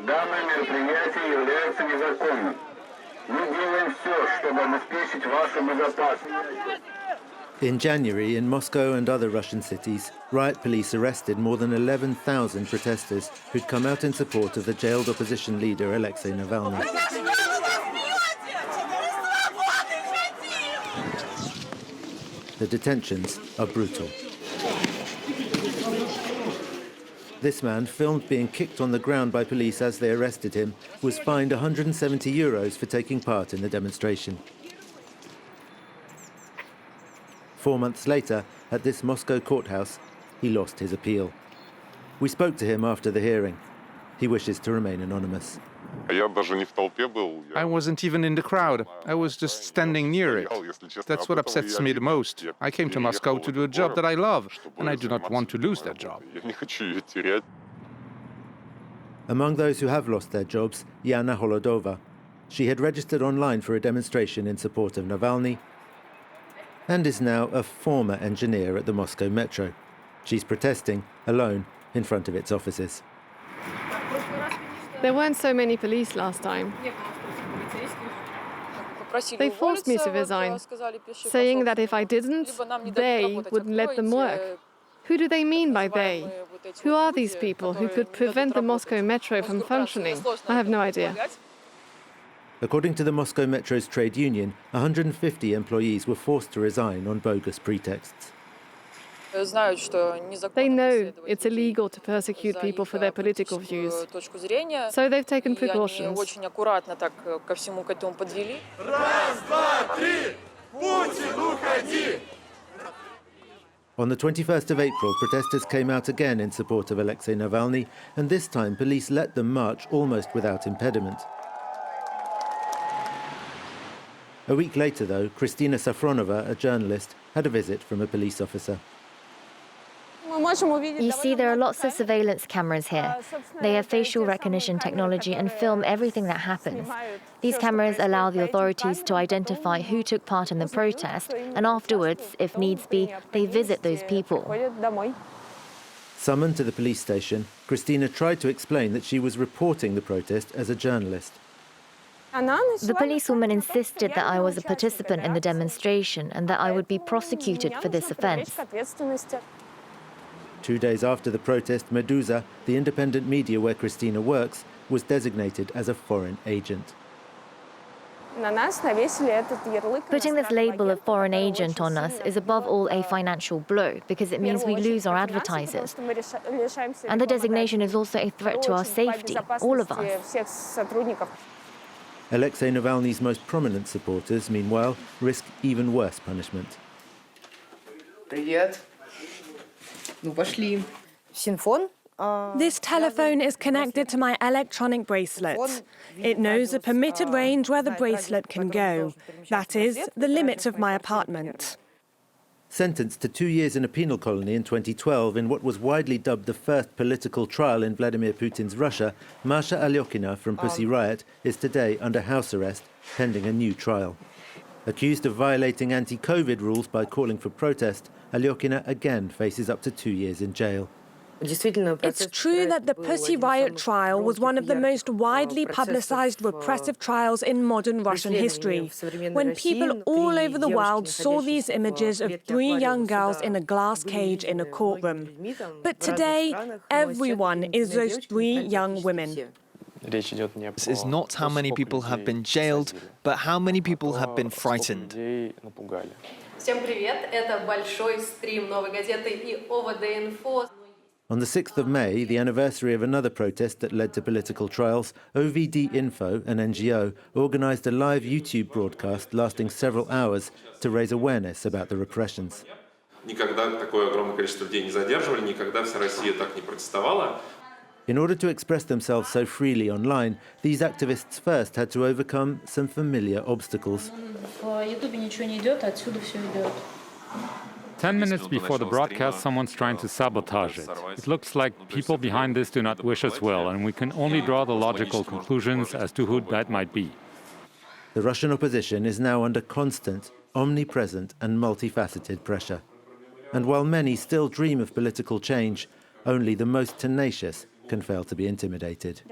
Данное мероприятие является незаконным. Мы делаем все, чтобы обеспечить вашу безопасность. In January, in Moscow and other Russian cities, riot police arrested more than 11,000 protesters who'd come out in support of the jailed opposition leader Alexei Navalny. The detentions are brutal. This man, filmed being kicked on the ground by police as they arrested him, was fined €170 for taking part in the demonstration. 4 months later, at this Moscow courthouse, he lost his appeal. We spoke to him after the hearing. He wishes to remain anonymous. I wasn't even in the crowd. I was just standing near it. That's what upsets me the most. I came to Moscow to do a job that I love, and I do not want to lose that job. Among those who have lost their jobs, Yana Holodova. She had registered online for a demonstration in support of Navalny and is now a former engineer at the Moscow metro. She's protesting alone in front of its offices. There weren't so many police last time. They forced me to resign, saying that if I didn't, they wouldn't let them work. Who do they mean by they? Who are these people who could prevent the Moscow metro from functioning? I have no idea. According to the Moscow Metro's trade union, 150 employees were forced to resign on bogus pretexts. They know it's illegal to persecute people for their political views, so they've taken precautions. On the 21st of April, protesters came out again in support of Alexei Navalny, and this time police let them march almost without impediment. A week later, though, Kristina Safronova, a journalist, had a visit from a police officer. You see, there are lots of surveillance cameras here. They have facial recognition technology and film everything that happens. These cameras allow the authorities to identify who took part in the protest, and afterwards, if needs be, they visit those people. Summoned to the police station, Kristina tried to explain that she was reporting the protest as a journalist. The policewoman insisted that I was a participant in the demonstration and that I would be prosecuted for this offence. 2 days after the protest, Meduza, the independent media where Kristina works, was designated as a foreign agent. Putting this label of foreign agent on us is above all a financial blow because it means we lose our advertisers. And the designation is also a threat to our safety, all of us. Alexei Navalny's most prominent supporters, meanwhile, risk even worse punishment. This telephone is connected to my electronic bracelet. It knows a permitted range where the bracelet can go. That is, the limits of my apartment. Sentenced to 2 years in a penal colony in 2012 in what was widely dubbed the first political trial in Vladimir Putin's Russia, Masha Alyokina from Pussy Riot is today under house arrest, pending a new trial. Accused of violating anti-COVID rules by calling for protest, Alyokina again faces up to 2 years in jail. It's true that the Pussy Riot trial was one of the most widely publicized repressive trials in modern Russian history. When people all over the world saw these images of 3 young girls in a glass cage in a courtroom. But today, everyone is those 3 young women. This is not how many people have been jailed, but how many people have been frightened. Всем привет, это большой стрим Новой газеты и ОВД-инфо. On the 6th of May, the anniversary of another protest that led to political trials, OVD Info, an NGO, organised a live YouTube broadcast lasting several hours to raise awareness about the repressions. In order to express themselves so freely online, these activists first had to overcome some familiar obstacles. 10 minutes before the broadcast, someone's trying to sabotage it. It looks like people behind this do not wish us well, and we can only draw the logical conclusions as to who that might be. The Russian opposition is now under constant, omnipresent and multifaceted pressure. And while many still dream of political change, only the most tenacious can fail to be intimidated.